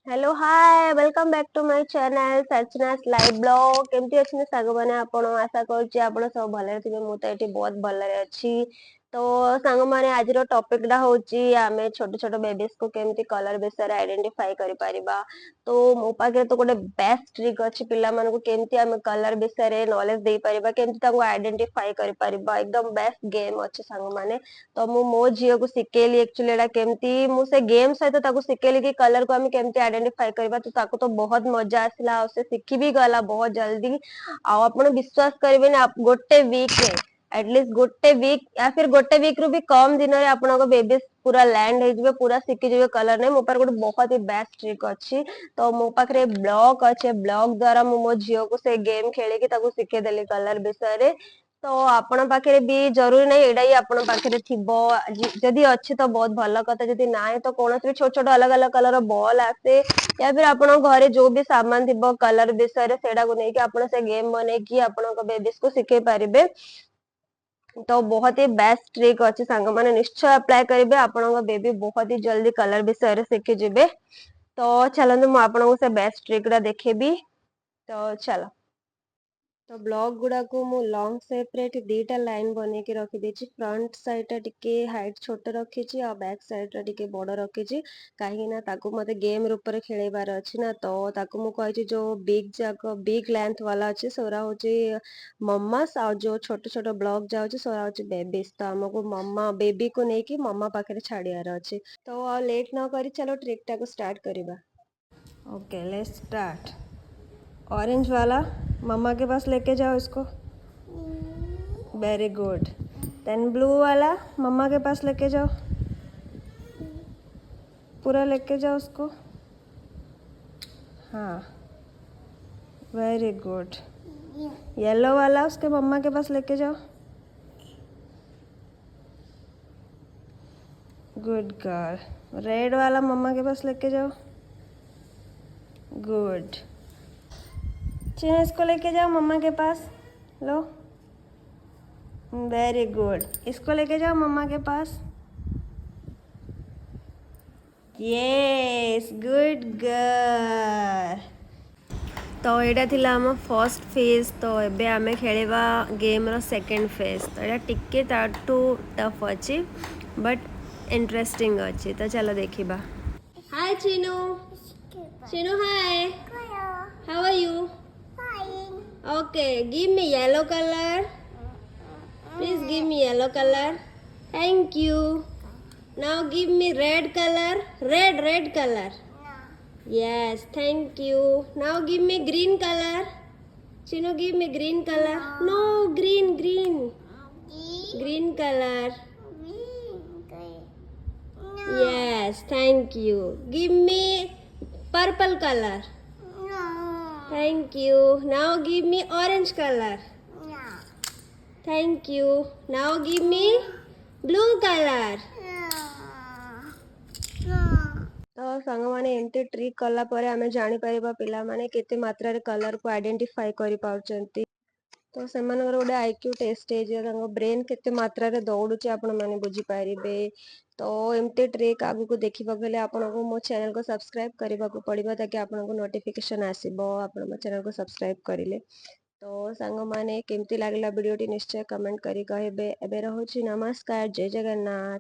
Hello hi welcome back to my channel सर्चनास live blog केमती अच्छे साग मैंने आपण आशा करुच्ची आपण सब भले थे मु तो ये बहुत भले अच्छी तो सांग मैंने आज टॉपिक टा होची आमे छोट छोट बेबीज को केमती कलर विषय आइडेंटिफाई करि परिबा। तो मो पाखे तो गोटे बेस्ट ट्रिक अच्छी पिला मानकु केमती आमे कलर विषय नॉलेज दे परिबा केमती ताको आइडेंटिफाई करि परिबा एकदम बेस्ट गेम अच्छे सांग माने। तो मु मो झील को शिखेली एक्चुअली एटा केमती मु से गेम सहित ताको शिखेली कि कलर को आमे केमती आइडेंटिफाई करबा। तो ताको तो बहुत मजा आसला से शिखी भी गला बहुत जल्दी आपण विश्वास करेंगे आप गोटे वीक रे एटलीस्ट गोटे वीक या फिर गोटे वीक रु भी कम दिन रे आपन बेबी पूरा लैंड हो जिवे पूरा शिखी जिवे कलर ने मो पर गोटे बहुत ही बेस्ट ट्रिक अच्छी। तो मो पाखरे ब्लॉग अच्छे ब्लॉग द्वारा मु मो झील को से गेम खेली कि ताको शिखे देली कलर विषय रे। तो आपण पाखे भी जरूरी नहीं एडा ही आपण पाखे थिबो जदि अच्छी तो बहुत भल कथा जदि ना तो कौन भी छोट छोट अलग अलग कलर बॉल आसे या फिर आपण घरे जो भी सामान थिबो कलर विषय सेटा को लेकिन आपण से गेम बने कि आपण बेबीज को शिखे पारिबे। तो बहुत ही बेस्ट ट्रिक अच्छी सांग मैंने निश्चय अप्लाई करेंगे आपण बेबी बहुत ही जल्दी कलर विषय शिखी जिबे। तो चलते मुझे आपको से बेस्ट ट्रिक टा देखेबी। तो चलो तो ब्लॉक गुड़ा को मु लॉन्ग शेप रे दीटा लाइन बने के रखी देछि फ्रंट साइड टा टिके हाइट छोट रखी और बैक साइड टा टिके बड़ रखी कहीं ना ताको मते गेम रूप रे खेलेबार अछि ना। तो ताको मु कहि जो बिग जाक बिग लेंथ वाला अछि सोरा होछि मम्मास और जो छोट छोट ब्लॉक जाउछि सोरा होछि बेबीज। तो हमको मम्मा बेबी को नेकी मम्मा पाखे छाड़ियार अछि। तो लेट न करी चलो ट्रिक टा को स्टार्ट करिबा। Okay let's start. ऑरेंज वाला मम्मा के पास लेके जाओ इसको। Very good. देन ब्लू वाला मम्मा के पास लेके जाओ पूरा लेके जाओ उसको। हाँ वेरी गुड। येलो वाला उसके मम्मा के पास लेके जाओ। Good girl. रेड वाला मम्मा के पास लेके जाओ। गुड। चीना इसको लेके जाओ मम्मा के पास लो। Very good. इसको लेके जाओ मम्मा के पास। Yes good girl. तो यहाँ थिला आम फर्स्ट फेज। तो एबे आमे खेलेबा गेम रो सेकंड फेज। तो यहाँ टिके ताटू टफ अच्छी बट इंटरेस्टिंग अच्छी। तो चलो देखिबा। हाय चीनू। चीनू हाय। How are you? Okay, give me yellow color. Please give me yellow color. Thank you. Now give me red color. Red color. Yes, thank you. Now give me green color. Chino, give me green color. No, green. Green color. Yes, thank you. Give me purple color. Thank you. Now give me orange color. Thank you. Now give me blue color. तो सांग माने anti trick कला परे आमे जानि परिबा पिला माने केते मात्रा रे कलर को आइडेंटिफाई करि पाउचंती। तो सेमानकर गोटे आईक्यू टेस्ट है ब्रेन केते मात्रा रे दौड़ुचे आपण माने बुझी पारिबे। तो एमती ट्रिक आगु को देखिबा गले आपनको मो चैनल को सब्सक्राइब करबा को पड़िबा ताकि आपनको नोटिफिकेशन आसीबो आपण मो चैनल को सब्सक्राइब करिले। तो सांग माने केमती लागला वीडियो टी निश्चय कमेंट करी कहबे। एबे रहउची नमस्कार जय जगन्नाथ।